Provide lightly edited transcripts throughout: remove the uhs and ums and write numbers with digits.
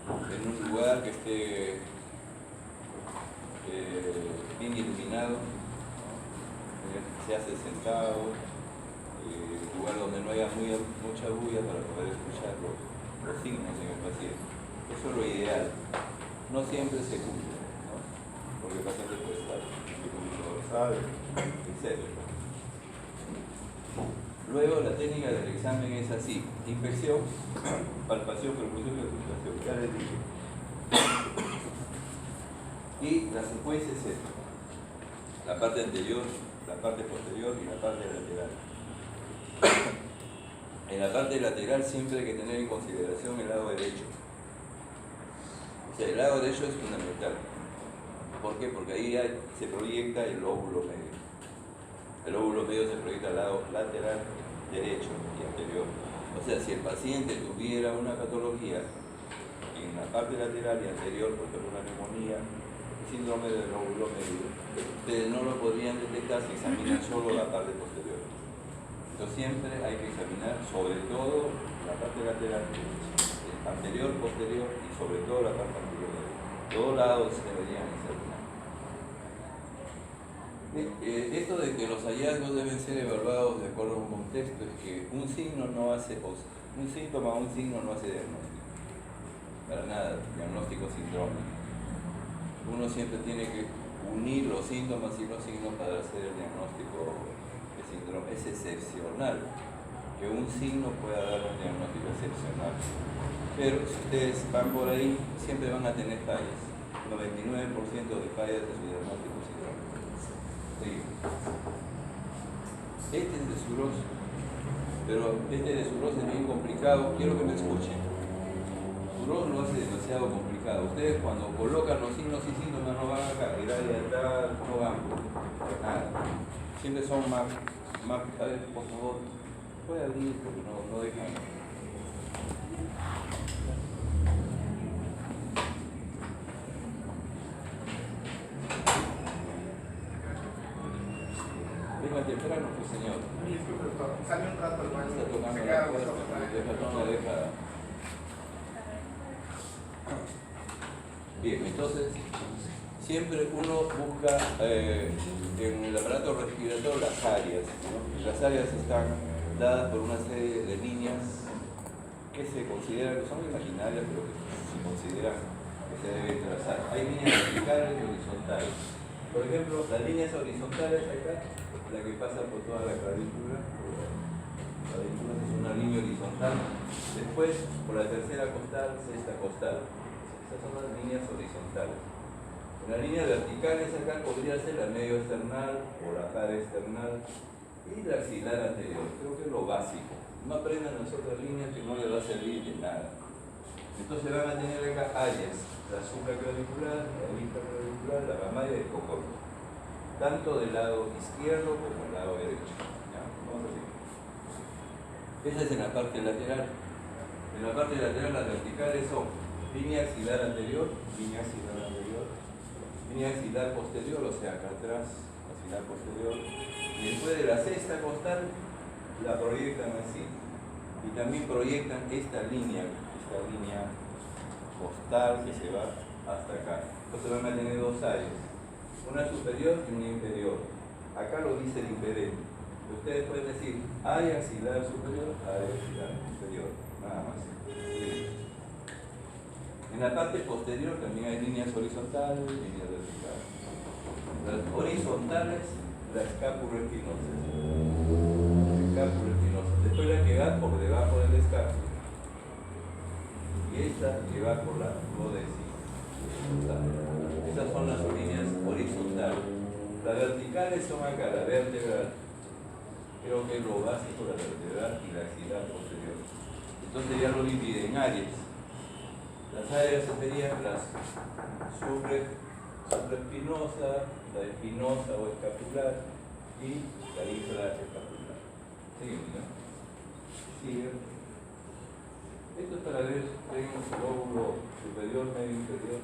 en un lugar que esté bien iluminado, se hace sentado, lugar donde no haya mucha bulla para poder escuchar los signos en el paciente. Eso es lo ideal. No siempre se cumple, ¿no? Porque el paciente puede estar dorsal, etc. Luego la técnica del examen es así: inspección, palpación, percusión y auscultación. Ya les dije. Y la secuencia es esta: la parte anterior, la parte posterior y la parte lateral. En la parte lateral siempre hay que tener en consideración el lado derecho. O sea, el lado derecho es fundamental. ¿Por qué? Porque ahí se proyecta el lóbulo medio. El lóbulo medio se proyecta al lado lateral, derecho y anterior. O sea, si el paciente tuviera una patología en la parte lateral y anterior, por ejemplo una neumonía, síndrome del lóbulo medio, ustedes no lo podrían detectar si examinan solo la parte posterior. Entonces siempre hay que examinar sobre todo la parte lateral, anterior, posterior y sobre todo la parte anterior. Todos lados deberían examinar. Esto de que los hallazgos deben ser evaluados de acuerdo a un contexto es que un signo no hace, un síntoma o un signo no hace diagnóstico. Para nada, diagnóstico sindrómico. Uno siempre tiene que unir los síntomas y los signos para hacer el diagnóstico de síndrome. Es excepcional que un signo pueda dar un diagnóstico excepcional. Pero si ustedes van por ahí, siempre van a tener fallas. 99% de fallas de su diagnóstico sindrómico. Sí. Este es de Suros, pero este de Suros es bien complicado. Quiero que me escuchen. Suros lo hace demasiado complicado. Ustedes cuando colocan los signos y síntomas no van a cargar y atrás, no van nada. Siempre son más, a ver, por favor, puede abrir porque no dejan. Venga temprano, pues señor. Disculpe, doctor, sale un rato el baño. Está tocando Se la queda puerta, no la deja. Bien, entonces, siempre uno busca en el aparato respiratorio las áreas, ¿no? Las áreas están dadas por una serie de líneas que se consideran, que son imaginarias, pero que se consideran que se deben trazar. Hay líneas verticales y horizontales. Por ejemplo, las líneas horizontales acá, la que pasa por toda la clavícula. La clavícula es una línea horizontal. Después, por la tercera costal, sexta costal. Esas son las líneas horizontales. Una línea vertical acá podría ser la medio external o la cara external y la axilar anterior. Creo que es lo básico. No aprendan las otras líneas que no les va a servir de nada. Entonces van a tener acá áreas, la supraclavicular, la infraclavicular, la mamaria y el cocoro, tanto del lado izquierdo como del lado derecho. ¿Ya? Vamos a ver. Esa es en la parte lateral. En la parte lateral las verticales son línea axilar anterior, línea axilar anterior, línea axilar posterior, o sea acá atrás, axilar posterior, y después de la sexta costal la proyectan así, y también proyectan esta línea costal que se va hasta acá. Entonces van a tener dos áreas, una superior y una inferior. Acá lo dice el impedente. Ustedes pueden decir área axilar superior, área axilar inferior, nada más. En la parte posterior también hay líneas horizontales y líneas verticales. Las horizontales, la escápula espinosa. Escápula espinosa. Después la que va por debajo del escápulo. Y esta que va por la podesis. Estas son las líneas horizontales. Las verticales son acá, la vertebral. Creo que es lo básico, la vertebral y la axilar posterior. Entonces ya lo divide en áreas. Las áreas serían las supraespinosa, la espinosa o escapular y la infraescapular. Seguimos, ¿no? Sigue. Esto es para ver, tenemos el lóbulo superior, medio inferior.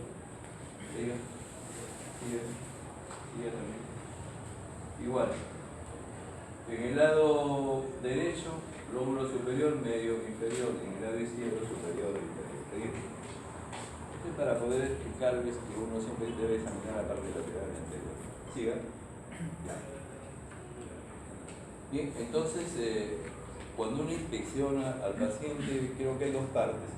Sigue. Sigue. Sigue también. Igual. En el lado derecho, lóbulo superior, medio inferior. En el lado izquierdo, superior e inferior. Seguimos. para poder explicarles que uno siempre debe examinar la parte lateral anterior. ¿Siga? Ya. Bien, entonces, cuando uno inspecciona al paciente, creo que hay dos partes: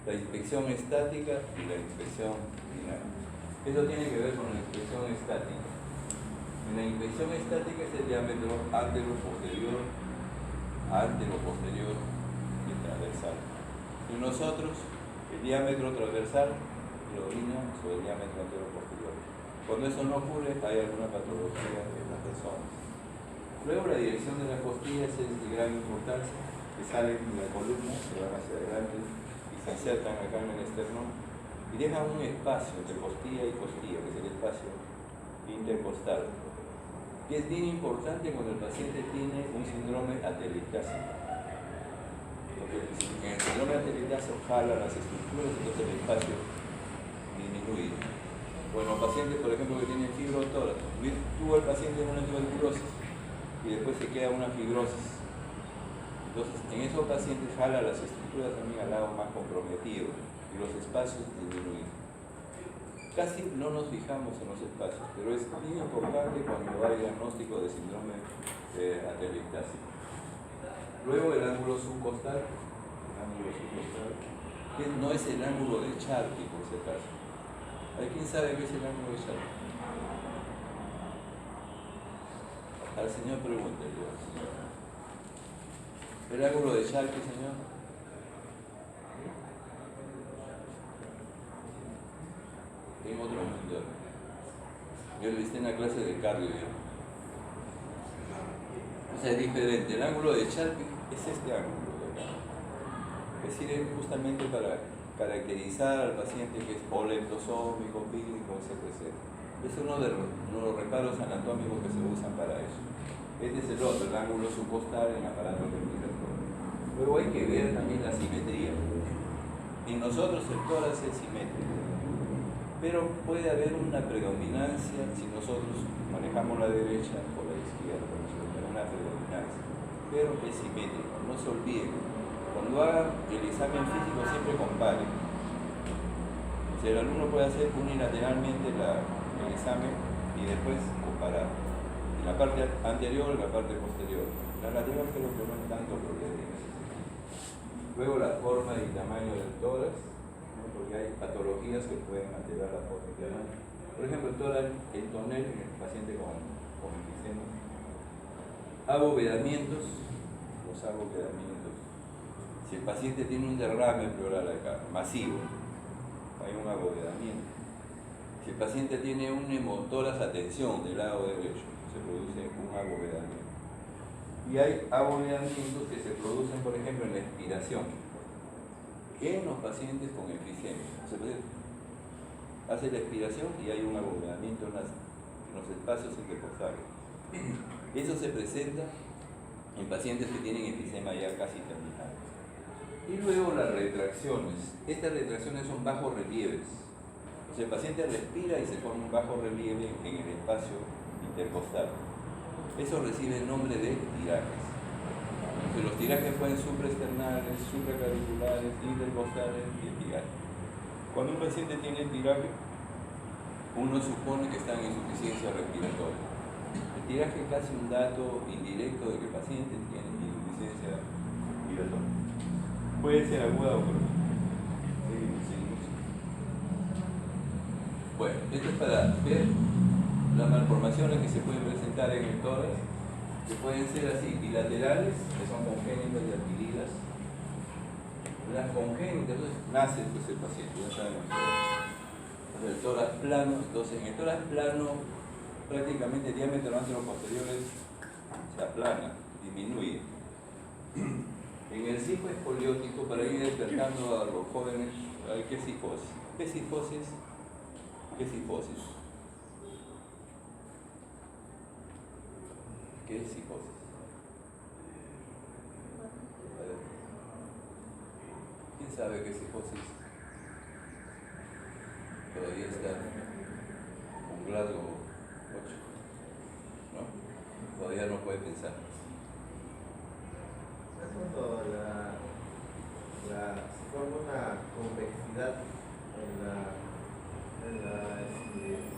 la inspección estática y la inspección dinámica. Eso tiene que ver con la inspección estática. En la inspección estática es el diámetro antero-posterior y transversal. Y nosotros, el diámetro transversal predomina sobre el diámetro antero-posterior. Cuando eso no ocurre, hay alguna patología en las personas. Luego, la dirección de las costillas es de gran importancia, que salen de la columna, se van hacia adelante y se acercan acá en el esternón y dejan un espacio entre costilla y costilla, que es el espacio intercostal, que es bien importante cuando el paciente tiene un síndrome atelectásico. Porque en el síndrome atelectásico jala las estructuras, entonces el espacio disminuye. Bueno, pacientes, por ejemplo, que tienen fibrotórax, tuvo el paciente una tuberculosis y después se queda una fibrosis. Entonces, en esos pacientes jala las estructuras también al lado más comprometido y los espacios disminuyen. Casi no nos fijamos en los espacios, pero es bien importante cuando hay diagnóstico de síndrome atelectásico. Luego, el ángulo subcostal, que no es el ángulo de Charpy, por ese caso. ¿Hay quién sabe qué es el ángulo de Charpy? Al señor pregúntele, señor. ¿El ángulo de Charpy, señor? En otro mundo. Yo le hice en la clase de cardio. O sea, es diferente. El ángulo de Charpy es este ángulo de acá. Es decir, es justamente para caracterizar al paciente que es olentosómico, pícnico, etc. Es uno de los reparos anatómicos que se usan para eso. Este es el otro, el ángulo subcostal en aparato respiratorio. Luego hay que ver también la simetría. En nosotros el tórax es simétrico, pero puede haber una predominancia si nosotros manejamos la derecha o la izquierda, una predominancia, pero es simétrico. No se olviden, cuando hagan el examen físico siempre comparen. O sea, el alumno puede hacer unilateralmente el examen y después comparar. En la parte anterior y la parte posterior. La lateral creo que no es tanto problema. Luego la forma y tamaño del tórax, ¿no? Porque hay patologías que pueden alterar la forma y tamaño. Por ejemplo, el tonel en el paciente con enfisema. Abovedamientos, los abovedamientos. Si el paciente tiene un derrame pleural acá, masivo, hay un abovedamiento. Si el paciente tiene un hemotórax a tensión del lado derecho, se produce un abovedamiento. Y hay abovedamientos que se producen, por ejemplo, en la expiración, en los pacientes con enfisema. Se hace la expiración y hay un abovedamiento en los espacios intercostales. Eso se presenta en pacientes que tienen enfisema ya casi terminal. Y luego las retracciones. Estas retracciones son bajos relieves. O sea, el paciente respira y se forma un bajo relieve en el espacio intercostal. Eso recibe el nombre de tirajes. Entonces, los tirajes pueden supraesternales, supraclaviculares, intercostales y epigales. Cuando un paciente tiene tiraje, uno supone que está en insuficiencia respiratoria. El tiraje es casi un dato indirecto de que el paciente tiene insuficiencia respiratoria. Puede ser aguda o crónica. Bueno, esto es para ver las malformaciones que se pueden presentar en el tórax, que pueden ser así, bilaterales, que son congénitas y adquiridas. Las congénitas, entonces nace pues, el paciente, ya sabemos. El tórax plano, entonces en el tórax plano prácticamente el diámetro antero-posterior se aplana, disminuye. En el cico espoliótico, para ir despertando a los jóvenes, hay que cifosis. ¿Qué cifosis? ¿Qué cifosis? ¿Qué es cifosis? ¿Quién sabe qué es cifosis? Todavía está con Glasgow 8, ¿no? Todavía no puede pensar. Es cuando se forma una convexidad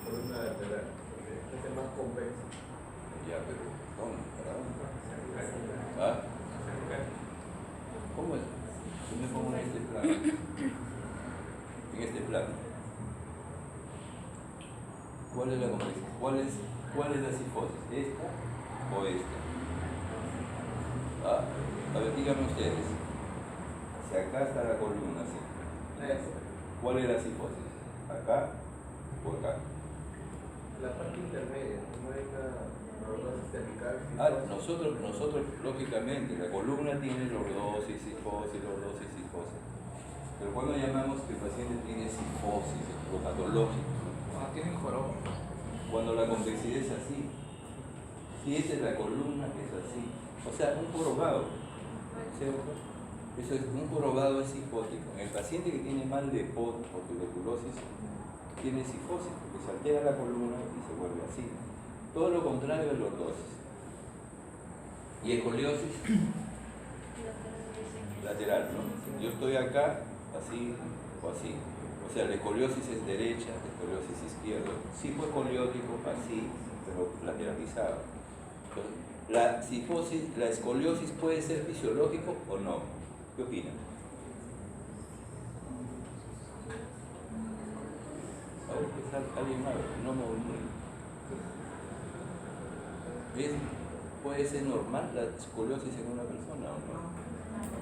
columna lateral, porque es más convexo. Ya, pero ¿cómo? ¿Para dónde? ¿Ah? ¿Cómo es? Yo me pongo en este plano. En este plano. ¿Cuál es la convección? ¿Cuál es la sifosis? ¿Esta o esta? Ah, a ver, díganme ustedes. Si acá está la columna, ¿sí? ¿Cuál es la sifosis? ¿Acá o acá? La parte intermedia, no hay la lordosis cervical. Nosotros, lógicamente, la columna tiene lordosis, sifosis, lordosis, sifosis. Pero cuando llamamos que el paciente tiene sifosis, lo patológico, Cuando tienen joroba. cuando la convexidad es así, si esta es la columna, es así. O sea, un jorobado, ¿cierto? Eso es, un jorobado es sifótico. El paciente que tiene mal de POT o tuberculosis tiene sifosis, porque se altera la columna y se vuelve así. Todo lo contrario es lordosis. Y escoliosis lateral, ¿no? Yo estoy acá, así o así. O sea, la escoliosis es derecha, la escoliosis izquierda. Sí fue escoliótico, así, pero lateralizado. Entonces, la sifosis, la escoliosis puede ser fisiológico o no. ¿Qué opinan? A ver, pues, alguien más, no me olvido. ¿Puede ser normal la escoliosis en una persona o no?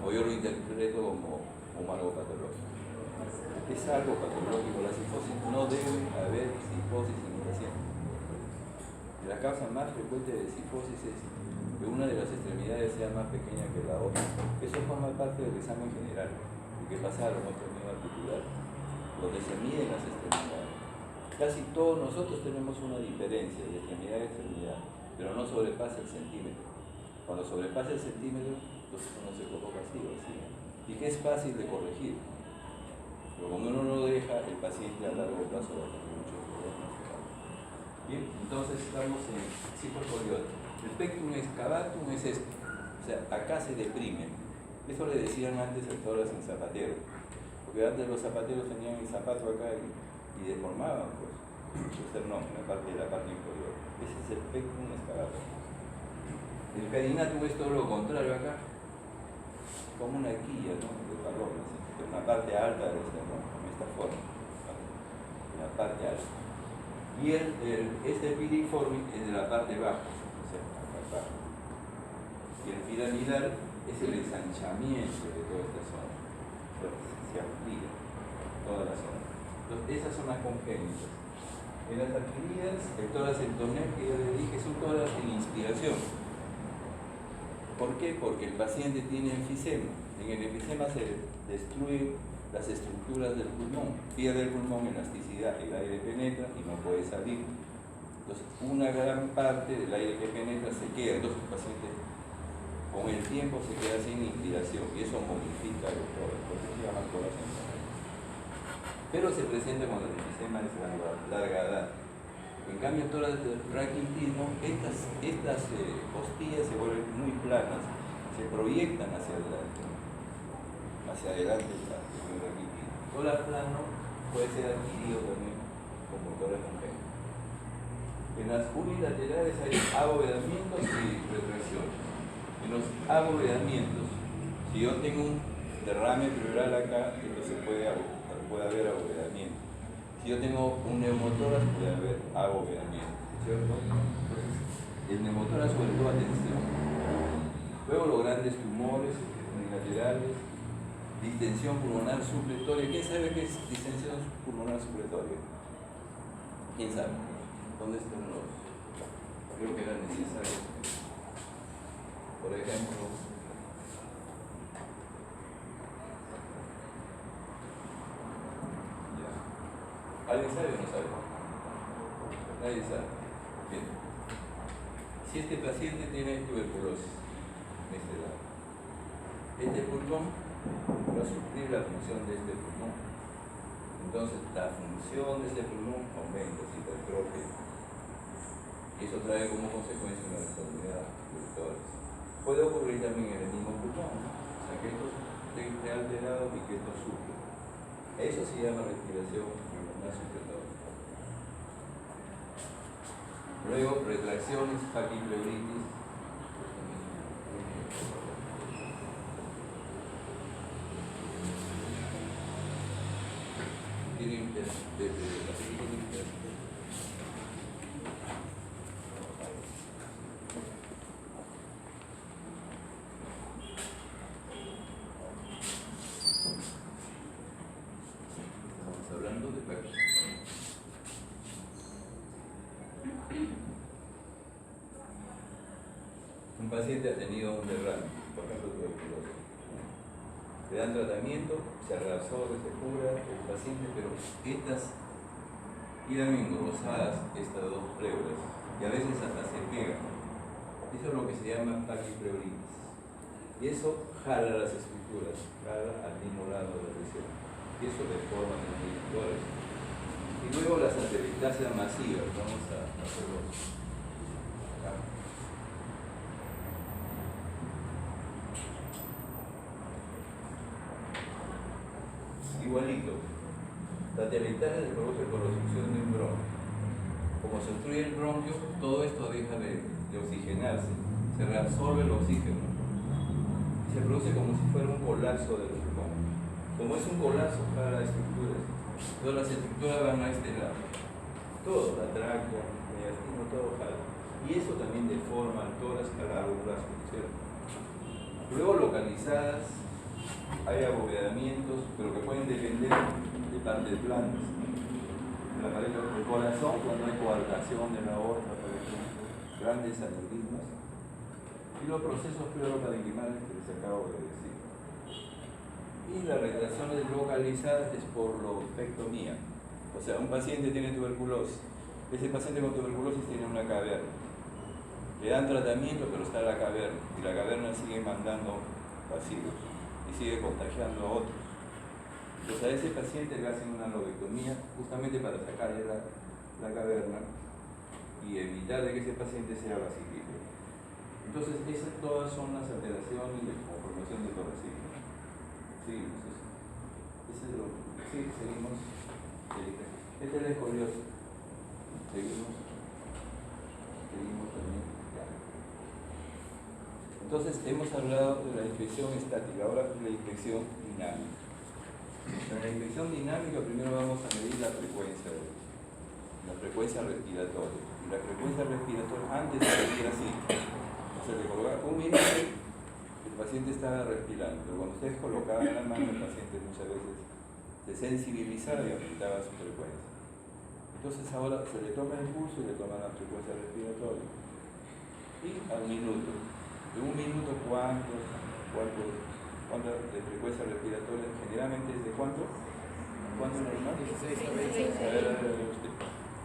O yo lo interpreto como algo patológico. Es algo patológico. La sifosis no debe haber sifosis en un paciente. La causa más frecuente de sifosis es que una de las extremidades sea más pequeña que la otra. Eso forma parte del examen general, porque pasa a la extremidad articular, donde se miden las extremidades. Casi todos nosotros tenemos una diferencia de extremidad a extremidad, pero no sobrepasa el centímetro. Cuando sobrepasa el centímetro, entonces uno se coloca así o así. Y que es fácil de corregir. Pero cuando uno no lo deja, el paciente a largo plazo va a tener muchos problemas. Bien, entonces estamos en psicoescoliosis. El pectum excavatum es esto. O sea, acá se deprime. Eso le decían antes a todas en zapatero. Porque antes los zapateros tenían el zapato acá y deformaban, pues. Eso es el nombre, la parte inferior. Ese es el pectum excavatum. El perinatum es todo lo contrario acá. Como una quilla, ¿no? De balón, así. Es una parte alta de esta forma. Una parte alta. Y este piriforme es de la parte baja, o sea, acá abajo. Y el piramidal es el ensanchamiento de toda esta zona. Se amplía toda la zona. Entonces, esas son las congénitas. En las adquiridas, el tórax entonel que yo le dije son todas en inspiración. ¿Por qué? Porque el paciente tiene enfisema. En el enfisema se destruyen las estructuras del pulmón, pierde el pulmón elasticidad, el aire penetra y no puede salir. Entonces, una gran parte del aire que penetra se queda. Entonces, el paciente con el tiempo se queda sin inspiración y eso modifica el tórax, por eso se llama tórax entonel. Pero se presenta cuando el enfisema es de larga edad. En cambio, en tórax del raquitismo, estas costillas se vuelven muy planas, se proyectan hacia adelante el raquitismo. Tórax plano puede ser adquirido también como tórax congénito. En las unilaterales hay abovedamientos y retracciones. En los abovedamientos, si yo tengo un derrame pleural acá, entonces puede haber abovedamiento. Si yo tengo un neumotórax, puede haber abovedamiento, ¿cierto? Entonces, el neumotórax sobre todo atención. Luego los grandes tumores unilaterales, distensión pulmonar supletoria. ¿Quién sabe qué es distensión pulmonar supletoria? ¿Quién sabe? ¿Dónde están los? Creo que era necesario. Por ejemplo, ¿alguien sabe o no sabe? Nadie sabe. Bien. Si este paciente tiene tuberculosis, en este lado, este pulmón va a suplir la función de este pulmón. Entonces, la función de este pulmón aumenta, se hipertrofia. Y eso trae como consecuencia una deformidad del tórax. Puede ocurrir también en el mismo pulmón, ¿no? O sea, que esto esté alterado y que esto suple. Eso se llama respiración pulmonar supletora. Luego, retracciones, paquipleuritis. Tienen estamos hablando de perros. Un paciente ha tenido un derrame, por ejemplo, tuberculosis. Le dan tratamiento, se reabsorbe, se cura el paciente, pero estas quedan engrosadas, estas dos pleuras, y a veces hasta se pegan. Eso es lo que se llama paquipleuritis. Y eso jala las estructuras, jala al mismo lado de la lesión. Y eso deforma los motores. Y luego las atelectasias masivas, vamos a hacerlo acá. Igualito, la atelectasia se produce por obstrucción de un bronquio. Como se obstruye el bronquio, todo esto deja de oxigenarse, se reabsorbe el oxígeno y se produce como si fuera un colapso del pulmón. Como es un colapso para las estructuras, todas las estructuras van a este lado, todo, la tráquea, el mediastino, todo jala. Y eso también deforma el tórax, jala algunas funciones. Luego localizadas, hay abovedamientos, pero que pueden depender de partes blandas. El corazón, cuando hay coartación de la aorta, por ejemplo, grandes aneurismas, y los procesos pleuro-parenquimales que les acabo de decir. Y las retracciones localizadas es por lobectomía. O sea, un paciente tiene tuberculosis. Ese paciente con tuberculosis tiene una caverna. Le dan tratamiento, pero está en la caverna. Y la caverna sigue mandando pacientes y sigue contagiando a otros. Entonces a ese paciente le hacen una lobectomía justamente para sacarle la caverna y evitar de que ese paciente sea vasículo. Entonces esas todas son las alteraciones de conformación de torracito. Seguimos eso. Sí, seguimos. Esta es la escoliosis. Seguimos también. Ya. Entonces hemos hablado de la infección estática, ahora de la infección dinámica. En la infección dinámica primero vamos a medir la frecuencia respiratoria. Y la frecuencia respiratoria antes de medir así, se le coloca un minuto, el paciente estaba respirando, pero cuando ustedes colocaban la mano, el paciente muchas veces se sensibilizaba y aumentaba su frecuencia. Entonces ahora se le toma el pulso y le toma la frecuencia respiratoria. Y al minuto, en un minuto ¿cuánto de frecuencia respiratoria? Generalmente es de ¿cuánto? ¿Cuánto es normal? 16 a 20. A ver, usted.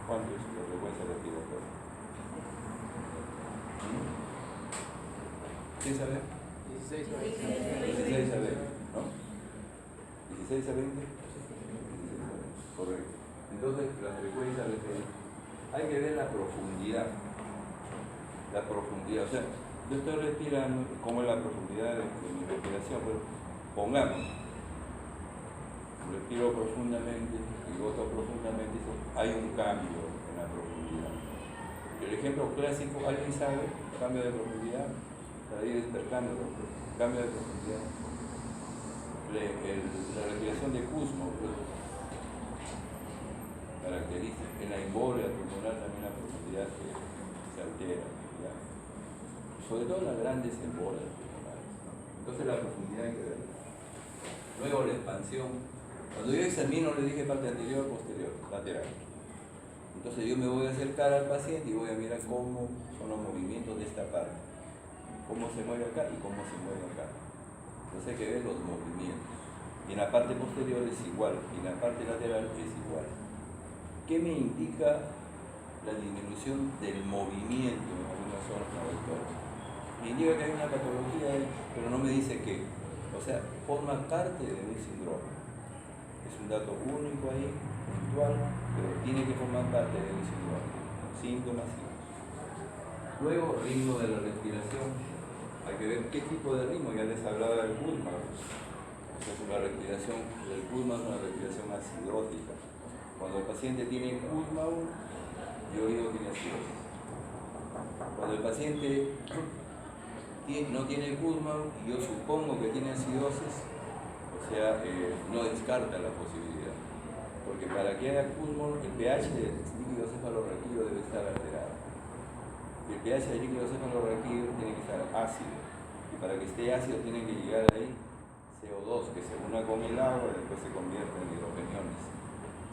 ¿Cuánto es la frecuencia respiratoria? ¿Quién sabe? 16 a 20. 16 a 20, ¿no? 16 a 20. Correcto. Entonces, la frecuencia respiratoria. Hay que ver la profundidad. La profundidad, o sea, yo estoy respirando, ¿cómo es la profundidad de mi respiración? Pues, pongamos, respiro profundamente y voto profundamente, hay un cambio en la profundidad. El ejemplo clásico, ¿alguien sabe? Cambio de profundidad, para ir despertándolo, cambio de profundidad. La respiración de Kussmaul, caracteriza, en la embolia pulmonar también la profundidad se altera. ¿Ya? Sobre todo las grandes embolias pulmonares, ¿no? Entonces la profundidad hay que ver. Luego la expansión. Cuando yo examino le dije parte anterior, posterior, lateral. Entonces yo me voy a acercar al paciente y voy a mirar cómo son los movimientos de esta parte. Cómo se mueve acá y cómo se mueve acá. Entonces hay que ver los movimientos. Y en la parte posterior es igual, y en la parte lateral es igual. ¿Qué me indica la disminución del movimiento en algunas zonas auditorias? Me indica que hay una patología ahí, pero no me dice qué. O sea, forma parte de un síndrome. Es un dato único ahí, puntual, pero tiene que formar parte de un síndrome. Síntomas. Luego, ritmo de la respiración. Hay que ver qué tipo de ritmo, ya les hablaba del Kussmaul. Entonces la respiración, el Kuhlmann es una respiración acidótica. Cuando el paciente tiene Kuhlmann, yo digo que tiene acidosis. Cuando el paciente no tiene Kuhlmann y yo supongo que tiene acidosis, o sea, no descarta la posibilidad. Porque para que haya Kuhlmann, el pH del líquido cefalorraquídeo debe estar alterado. Y el pH del líquido cefalorraquídeo tiene que estar ácido. Y para que esté ácido tiene que llegar ahí CO2, que se una con el agua y después se convierte en hidrogeniones.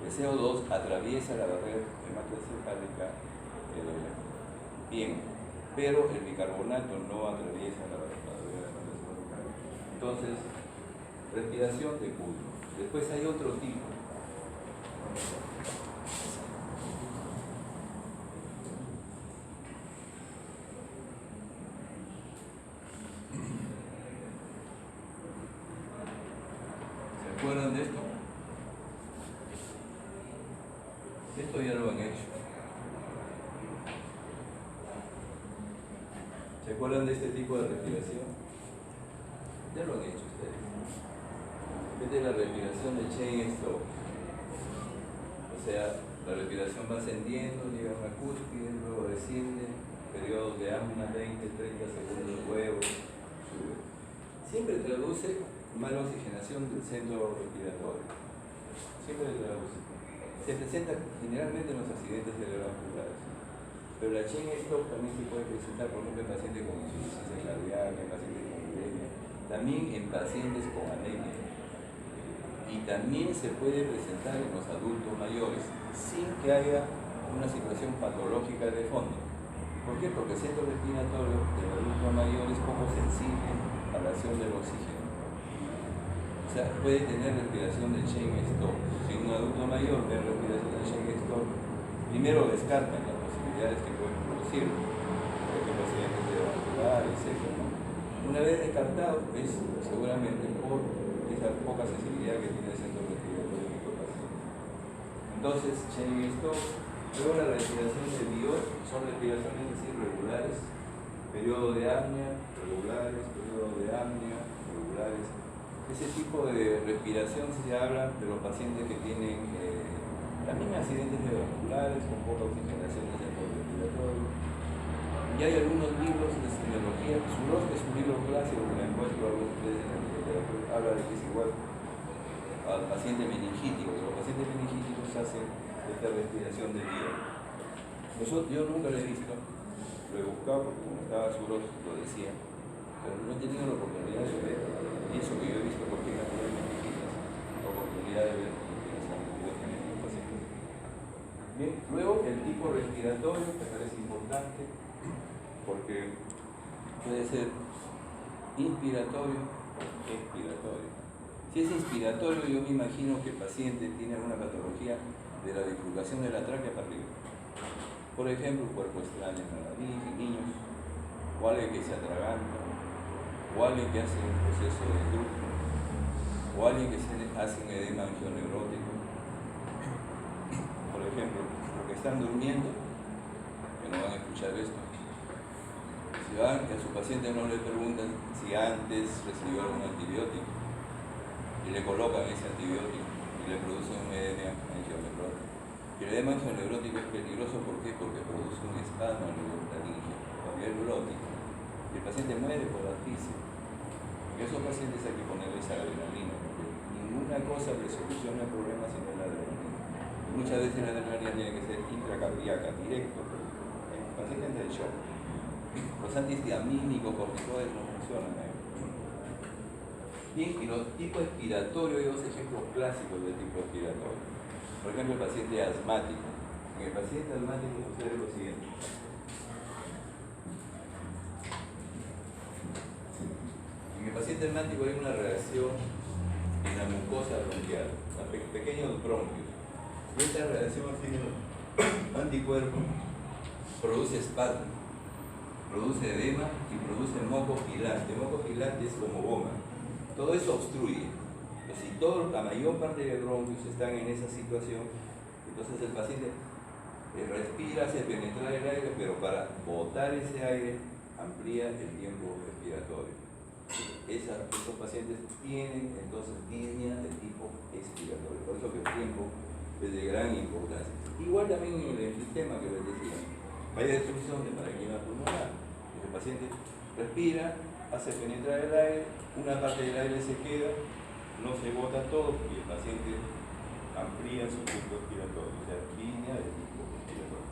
El CO2 atraviesa la barrera hematocefálica bien, pero el bicarbonato no atraviesa la barrera hematocefálica. Entonces, respiración de Kuhlmann. Después hay otro tipo. ¿Se acuerdan de esto? Esto ya lo han hecho. ¿Se acuerdan de este tipo de respiración? Ya lo han hecho ustedes. Esta es la respiración de Cheyne-Stokes. O sea, la respiración va ascendiendo, llega a una cúspide, luego desciende, periodos de apnea, 20, 30 segundos, luego sube. Siempre traduce mala oxigenación del centro respiratorio. Siempre traduce. Se presenta generalmente en los accidentes cerebrovasculares. Pero la Cheyne-Stokes también se puede presentar, por ejemplo, en pacientes con insuficiencia cardíaca, en pacientes con uremia, también en pacientes con anemia. Y también se puede presentar en los adultos mayores, sin que haya una situación patológica de fondo. ¿Por qué? Porque el centro respiratorio del adulto mayor es poco sensible a la acción del oxígeno. O sea, puede tener respiración de Cheyne-Stokes. Si un adulto mayor ve respiración de Cheyne-Stokes, primero descartan las posibilidades que pueden producir, por ejemplo, accidentes cerebrovasculares, etc. Una vez descartado, es seguramente por esa poca sensibilidad que tiene el centro respiratorio de nuestro paciente. Entonces, Cheyne-Stokes, luego la respiración de Biot, son respiraciones así regulares, periodo de apnea, regulares, periodo de apnea, regulares. Ese tipo de respiración se habla de los pacientes que tienen también accidentes cerebrovasculares con poca oxigenación del centro respiratorio. Y hay algunos libros de semiología, Zuroff, que es un libro clásico que me encuentro a algunos de ustedes en la literatura, habla de que es igual al paciente meningítico. Los pacientes meningíticos hacen esta respiración de vida. Yo nunca lo he visto, lo he buscado porque como estaba Zuroff lo decía, pero no he tenido la oportunidad de ver, y eso que yo he visto porque en las meningitis, la oportunidad de ver respiración de vida en los pacientes. Bien, luego el tipo respiratorio me parece importante, porque puede ser inspiratorio o expiratorio. Si es inspiratorio, yo me imagino que el paciente tiene alguna patología de la bifurcación de la tráquea para arriba. Por ejemplo, cuerpo extraño en la niños, o alguien que se atraganta, o alguien que hace un proceso de truco, o alguien que hace un edema angioneurótico. Por ejemplo, los que están durmiendo, que no van a escuchar esto, si van a su paciente no le preguntan si antes recibió algún antibiótico y le colocan ese antibiótico y le producen un edema angioneurótico. Y el edema angioneurótico es peligroso, ¿por qué? Porque produce un espasmo laringeo a nivel glótico y el paciente muere por asfixia. En esos pacientes hay que ponerles adrenalina, porque ninguna cosa le soluciona el problema sino la adrenalina. Muchas veces la adrenalina tiene que ser intracardíaca, directo, pero en pacientes del shock. Los antihistamínicos, corticoides no funcionan. Bien, y los tipos expiratorios, hay dos ejemplos clásicos del tipo expiratorio. Por ejemplo, el paciente asmático. En el paciente asmático sucede lo siguiente. En el paciente asmático hay una reacción en la mucosa bronquial, pequeños bronquios. Y esta reacción tiene anticuerpos, produce espasmo, produce edema y produce moco pilante. Moco pilante es como goma. Todo eso obstruye. Si la mayor parte de bronquios están en esa situación, entonces el paciente respira, hace penetrar el aire, pero para botar ese aire amplía el tiempo respiratorio. esos pacientes tienen entonces disnea de tipo expiratorio. Por eso que el tiempo es de gran importancia. Igual también en el sistema que les decía, hay destrucción de parénquima pulmonar. El paciente respira, hace penetrar el aire, una parte del aire se queda, no se bota todo y el paciente amplía su tiempo respiratorio, o sea, línea de tipo respiratorio.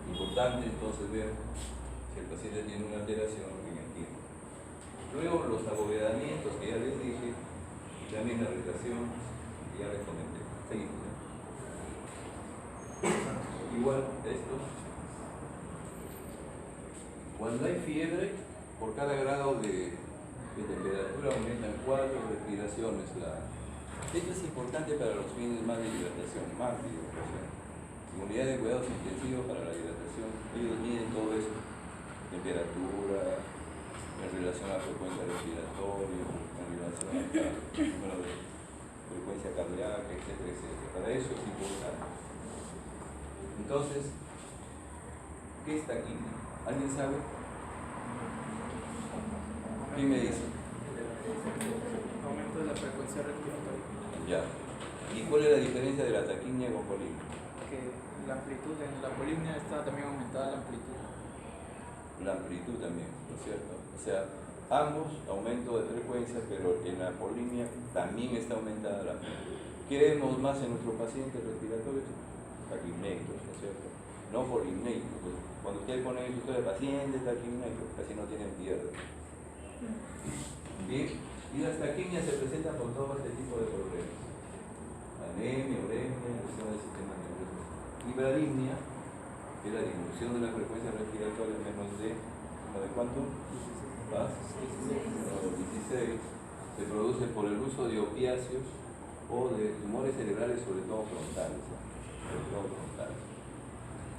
Importante entonces ver si el paciente tiene una alteración en el tiempo. Luego los abovedamientos que ya les dije, y también la irritación que ya les comenté. Seguimos. Igual esto. Cuando hay fiebre, por cada grado de temperatura aumentan 4 respiraciones. Esto es importante para los fines más de hidratación, Unidad de cuidados intensivos para la hidratación. Ellos miden todo esto. Temperatura, en relación a la frecuencia respiratoria, en relación al número de frecuencia cardíaca, etcétera, etcétera. Para eso es importante. Entonces, ¿qué está aquí? ¿Alguien sabe? ¿Quién me dice? Aumento de la frecuencia respiratoria. Ya. ¿Y cuál es la diferencia de la taquimia con polimia? Que la amplitud, en la polimia está también aumentada la amplitud. La amplitud también, ¿no es cierto? O sea, ambos aumento de frecuencia, pero en la polimia también está aumentada la amplitud. ¿Qué vemos más en nuestros pacientes respiratorios? Taquimneitos, ¿no es cierto? No polimneitos. Cuando ustedes ponen en su historia de pacientes taquimneitos, casi no tienen pierde. Bien, y las taquimias se presentan con todo este tipo de problemas. Anemia, uremia, lesión del sistema nervioso. Hibradimia, que es la disminución de la frecuencia respiratoria menos de cuánto? 16. Se produce por el uso de opiáceos o de tumores cerebrales, sobre todo frontales.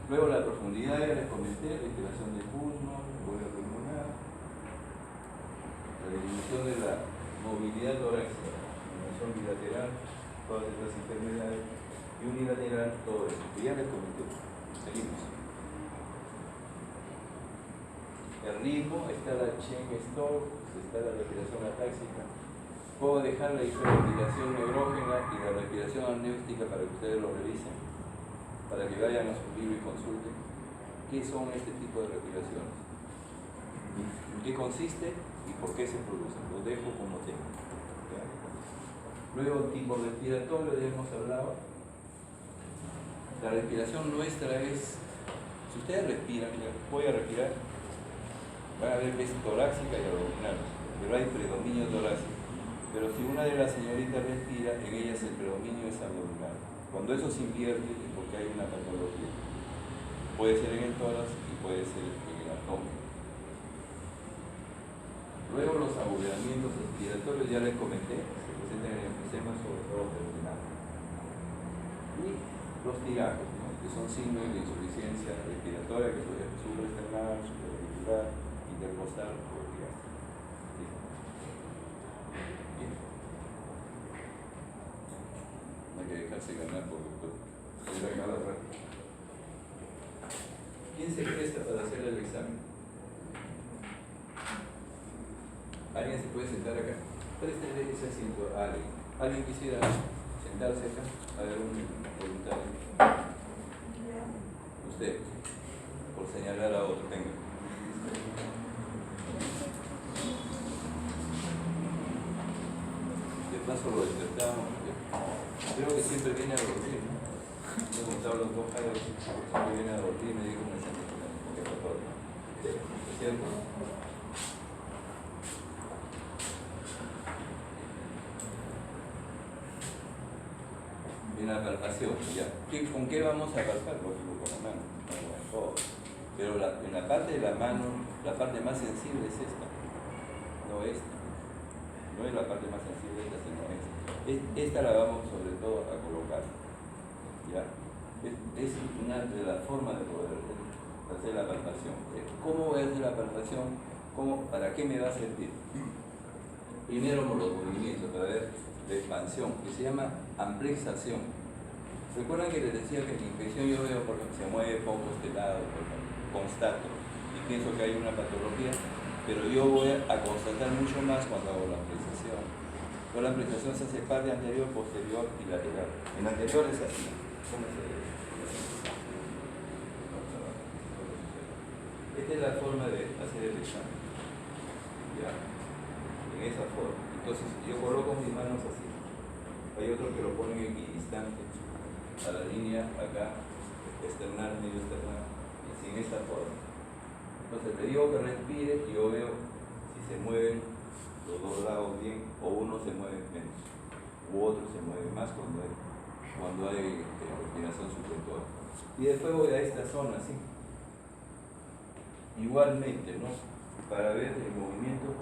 Luego la profundidad, ya les comenté, respiración de pulmón, vuelo pulmonar, la disminución de la movilidad torácica, disminución bilateral, todas estas enfermedades, y unilateral, todo eso, que ya les comenté. Seguimos. El ritmo, está la Cheng-Stokes, está la respiración atáxica. Puedo dejar la hiperventilación neurógena y la respiración amniótica para que ustedes lo revisen, para que vayan a su libro y consulten qué son este tipo de respiraciones, en qué consiste y por qué se producen. Los dejo como tema. ¿Ya? Luego, tipo respiratorio, ya hemos hablado. La respiración nuestra es, si ustedes respiran, mira, voy a respirar, van a ver que es torácica y abdominal, pero hay predominio torácico. Pero si una de las señoritas respira, en ellas el predominio es abdominal. Cuando eso se invierte es porque hay una patología. Puede ser en el tórax y puede ser en el abdomen. Luego los abovedamientos respiratorios, ya les comenté, se presentan en el enfisema, sobre todo terminal. Y los tiracos, ¿no? Que son signos de insuficiencia respiratoria, que puede ser supraesternal, supraventricular, intercostal o epigastral. No hay que dejarse ganar por ¿quién se presta para hacer el examen? ¿Alguien se puede sentar acá? Préstele ese asiento a alguien. ¿Alguien quisiera sentarse acá? A ver, un voluntario. Usted, por señalar a otro, venga. De paso lo despertamos. Creo que siempre viene a dormir, ¿no? Me he contado los dos años, siempre viene a dormir y me dijo me siento porque es todo. ¿Es cierto? Viene la palpación, ya. ¿Con qué vamos a palpar? Lógico, con la mano, con todo. Pero en la parte de la mano, la parte más sensible es esta, no esta. No es la parte más sensible esta, sino esta. Esta la vamos sobre todo a colocar. ¿Ya? Es una de las formas de poder hacer la palpación. ¿Cómo voy a hacer la palpación? ¿Para qué me va a servir? Primero por los movimientos, para ver la expansión, que se llama amplexación. Recuerdan que les decía que en la infección yo veo porque se mueve poco este lado, constato, y pienso que hay una patología. pero yo voy a constatar mucho más cuando hago la prestación. Pero la prestación se hace parte anterior, posterior y lateral. En anterior es así. ¿Cómo se ve? Esta es la forma de hacer el examen. Ya. En esa forma. Entonces yo coloco mis manos así. Hay otros que lo ponen equidistante a la línea acá, externar, medio externar, y así en esta forma. Entonces le digo que respire y yo veo si se mueven los dos lados bien o uno se mueve menos u otro se mueve más cuando hay respiración supletora. Y después voy a esta zona así. Igualmente, ¿no? Para ver el movimiento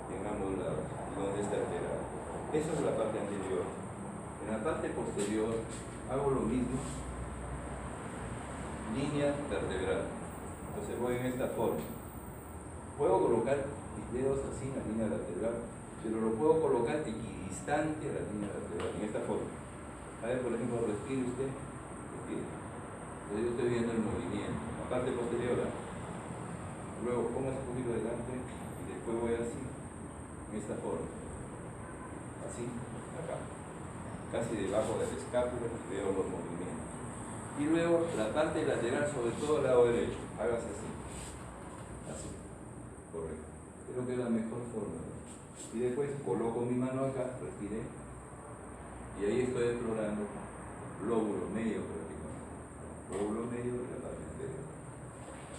en ambos lados y dónde está alterado. Eso es la parte anterior. En la parte posterior hago lo mismo. Línea vertebral. Entonces voy en esta forma. Puedo colocar mis dedos así en la línea vertebral, pero lo puedo colocar equidistante a la línea vertebral, en esta forma. A ver, por ejemplo, respire usted. Respire. Entonces yo estoy viendo el movimiento. La parte posterior. Luego pongo ese poquito delante y después voy así, en esta forma. Así, acá. Casi debajo del escápula y veo los movimientos. Y luego la parte lateral, sobre todo el lado derecho, hágase así. Así. Correcto. Creo que es la mejor forma. Y después coloco mi mano acá, respiré. Y ahí estoy explorando lóbulo medio prácticamente. Lóbulo medio de la parte anterior.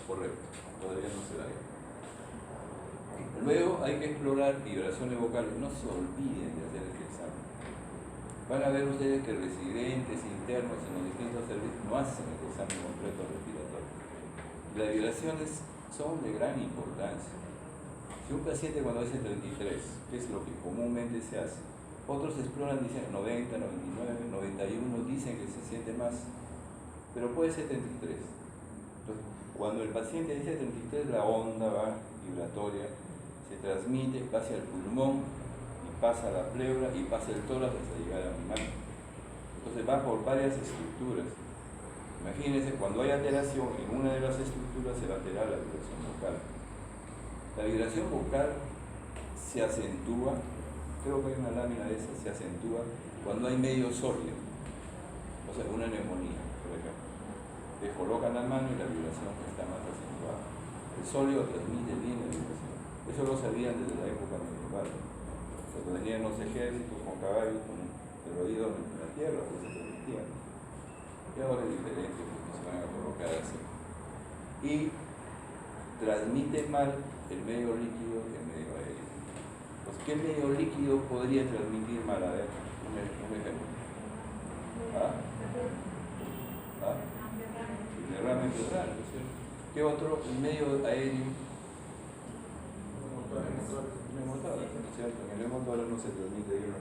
Correcto. Todavía no se da. Luego hay que explorar vibraciones vocales. No se olviden de hacer este examen. Van a ver ustedes que residentes internos en los distintos servicios no hacen el examen completo respiratorio. Las vibraciones son de gran importancia. Si un paciente cuando dice 33, que es lo que comúnmente se hace, otros exploran, dicen 90, 99, 91, dicen que se siente más, pero puede ser 33. Entonces, cuando el paciente dice 33, la onda va vibratoria, se transmite, va hacia el pulmón, pasa la pleura y pasa el tórax hasta llegar a mi mano. Entonces va por varias estructuras. Imagínense, cuando hay alteración en una de las estructuras se va a alterar la vibración vocal. La vibración vocal se acentúa, creo que hay una lámina de esas, se acentúa cuando hay medio sólido. O sea, una neumonía, por ejemplo. Te colocan la mano y la vibración está más acentuada. El sólido transmite bien la vibración. Eso lo sabían desde la época medieval. Cuando venían los ejércitos con caballos, con el oído en la tierra, pues se transmitían. Y ahora es diferente, porque se van a colocar así. Y transmite mal el medio líquido y el medio aéreo. Pues, ¿qué medio líquido podría transmitir mal? A ver, un ejemplo. ¿Ah? ¿Ah? El derrame pleural, ¿no es cierto? ¿Qué otro? El medio aéreo. En el motor no se transmite bien.